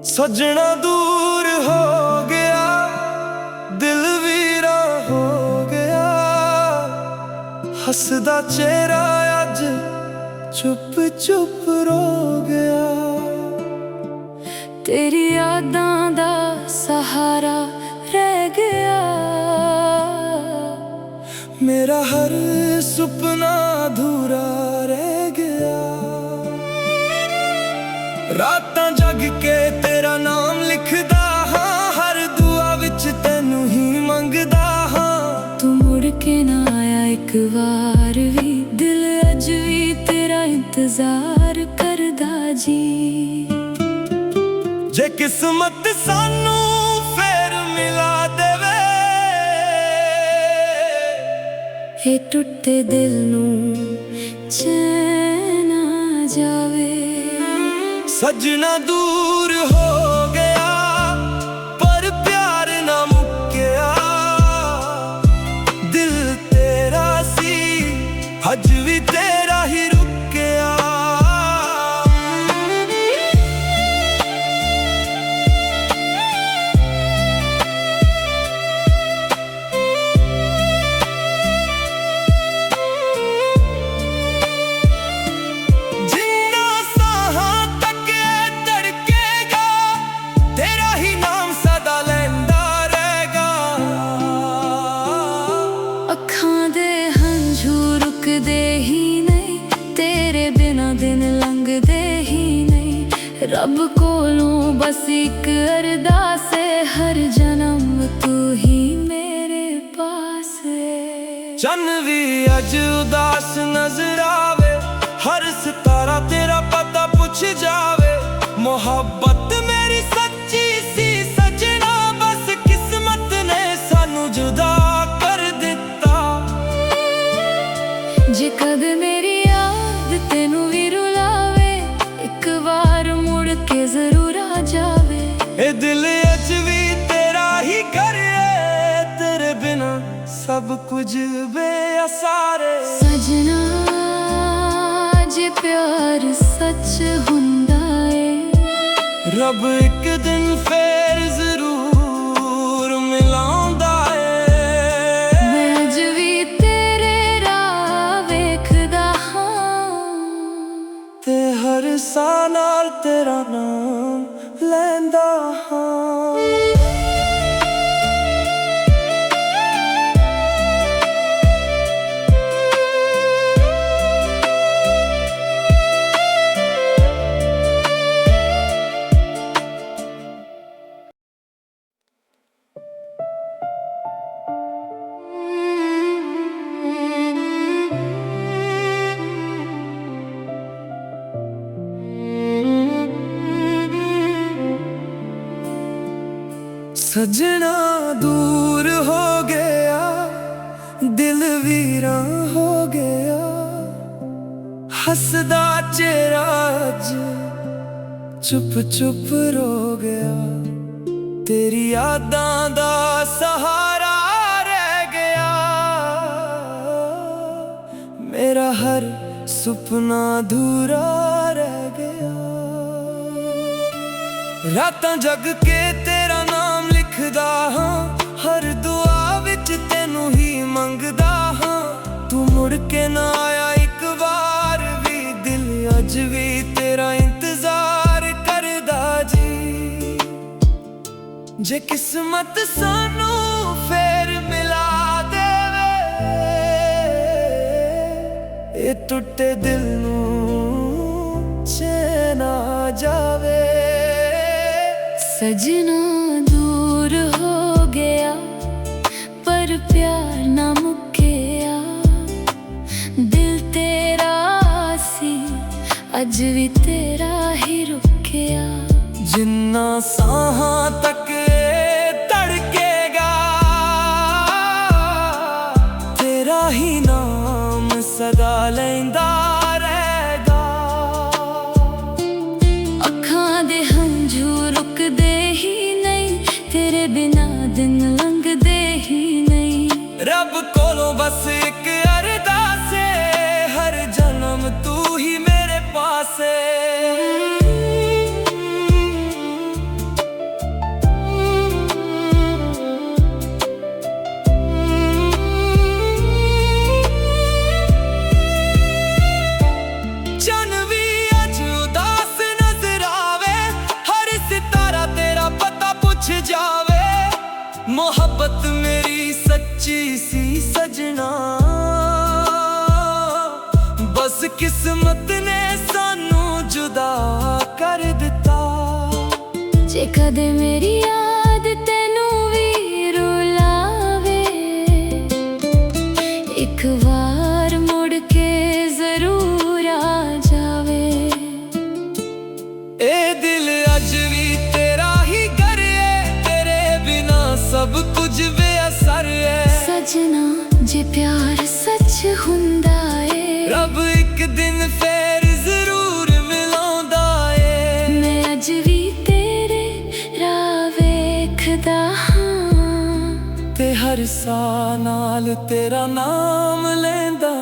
सजना दूर हो गया, दिल वीरा हो गया, हसदा चेहरा अज चुप चुप रो गया। तेरी यादां दा सहारा रह गया, मेरा हर सुपना अधूरा रह गया। रातां जग के तेरा नाम लिखदा हाँ, हर दुआ विच तैनू ही मंगदा हाँ। तू मुड़ के ना आया एक बार भी, दिल अज भी तेरा इंतजार करदा जी। जे किस्मत सानू फेर मिला देवे, हे टुटे दिल नू चैन आ जावे। सजना दूर हो गया पर प्यार ना मुक्या, दिल तेरा सी अज भी तेरा ही रुकया। अखां दे हंझू रुकदे ही नहीं, तेरे बिना दिन लंघदे ही नहीं। रब कोलों बस एक अरदास है, हर जन्म तू ही मेरे पास है। चन्न भी अज उदास नजर आवे, हर सितारा तेरा पता पुछ जावे। मोहब्बत मेरी सच्ची सी सजना, बस किस्मत ने सानू जुदा कर दिता। जे कद मेरी याद तेनू भी रुलावे, एक बार मुड़ के जरूर आ जावे। ए दिल अज भी तेरा ही घर है, तेरे बिना सब कुछ बेअसारे। सजना जे प्यार सच हुंदा है, रब एक दिन फेर जरूर मिलांदा है। मैं अज भी तेरे राह वेखदा हां, ते हर साह नाल तेरा नाम लैंदा हां। सजना दूर हो गया, दिल वीरा हो गया, हसदा चेहरा अज चुप चुप रो गया। तेरी यादां दा सहारा रह गया, मेरा हर सुपना अधूरा रह गया। रातां जग के तेरा नाम लिखदा हाँ, हर दुआ विच तैनू ही मंगदा हाँ। तू मुड़ के ना आया एक बार भी, दिल अज भी तेरा इंतजार करदा जी। जे किस्मत सानू फेर मिला देवे, ए टुटे दिल नू चैन आ जावे। सजना दूर हो गया पर प्यार ना मुक्या, दिल तेरा सी अज भी तेरा ही रुकया। जिन्ना साहां तक तड़केगा, तेरा ही नाम सदा लैंदा रहेगा। अखां दे हंझू रुकदे ही नहीं, तेरे बिना ਜੇ ਕਦੇ ਮੇਰੀ ਯਾਦ ਤੈਨੂੰ ਵੀ ਰੁਲਾਵੇ, ਇੱਕ ਵਾਰ ਮੁੜ ਕੇ ਜ਼ਰੂਰ ਆ ਜਾਵੇ। ਇਹ ਦਿਲ ਅੱਜ ਵੀ ਤੇਰਾ ਹੀ ਘਰ ਏ, ਤੇਰੇ ਬਿਨਾ ਸਭ ਕੁਝ ਬੇਅਸਰ ਏ। ਸਜਣਾ ਜੇ ਪਿਆਰ ਸੱਚ ਹੁੰਦਾ ਏ, ਰੱਬ ਇੱਕ ਦਿਨ ਫੇਰ ਜ਼ਰੂਰ ਮਿਲਾਉਂਦਾ ਏ। ਮੈਂ ਅੱਜ ਵੀ ਤੇਰੇ ਰਾਹ ਵੇਖਦਾ ਹਾਂ, ਤੇ ਹਰ ਸਾਹ ਨਾਲ ਤੇਰਾ ਨਾਮ ਲੈਂਦਾ।